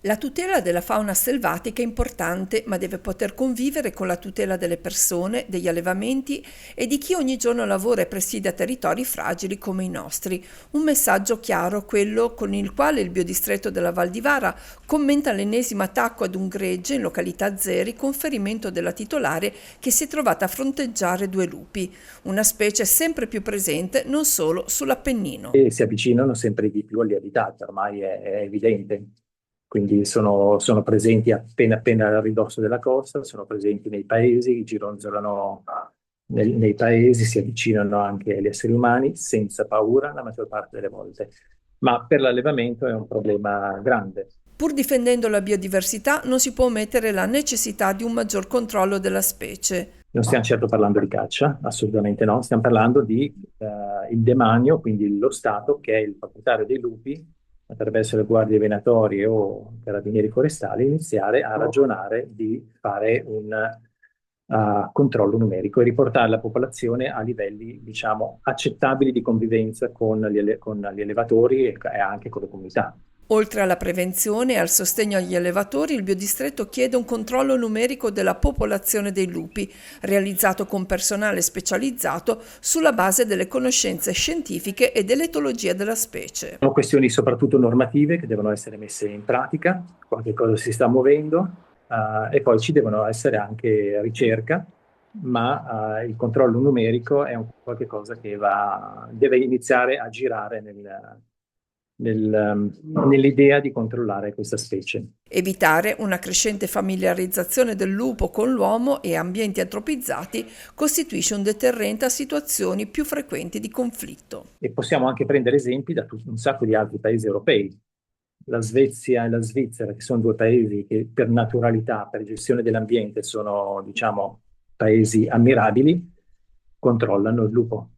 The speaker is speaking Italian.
La tutela della fauna selvatica è importante, ma deve poter convivere con la tutela delle persone, degli allevamenti e di chi ogni giorno lavora e presidia territori fragili come i nostri. Un messaggio chiaro, quello con il quale il biodistretto della Val di Vara commenta l'ennesimo attacco ad un gregge in località Zeri con ferimento della titolare che si è trovata a fronteggiare due lupi, una specie sempre più presente non solo sull'Appennino. E si avvicinano sempre di più agli abitati, ormai è evidente. Quindi sono presenti appena a ridosso della costa, sono presenti nei paesi, gironzolano nei paesi, si avvicinano anche agli esseri umani senza paura la maggior parte delle volte. Ma per l'allevamento è un problema grande. Pur difendendo la biodiversità, non si può omettere la necessità di un maggior controllo della specie. Non stiamo certo parlando di caccia, assolutamente no, stiamo parlando di il demanio, quindi lo Stato che è il proprietario dei lupi, attraverso le guardie venatorie o carabinieri forestali, iniziare a ragionare di fare un controllo numerico e riportare la popolazione a livelli, diciamo, accettabili di convivenza con gli allevatori e anche con le comunità. Oltre alla prevenzione e al sostegno agli allevatori, il biodistretto chiede un controllo numerico della popolazione dei lupi, realizzato con personale specializzato sulla base delle conoscenze scientifiche e dell'etologia della specie. Sono questioni soprattutto normative che devono essere messe in pratica, qualche cosa si sta muovendo, e poi ci devono essere anche ricerca, ma il controllo numerico è un qualche cosa che deve iniziare a girare nell'idea di controllare questa specie. Evitare una crescente familiarizzazione del lupo con l'uomo e ambienti antropizzati costituisce un deterrente a situazioni più frequenti di conflitto. E possiamo anche prendere esempi da un sacco di altri paesi europei. La Svezia e la Svizzera, che sono due paesi che per naturalità, per gestione dell'ambiente sono, diciamo, paesi ammirabili, controllano il lupo.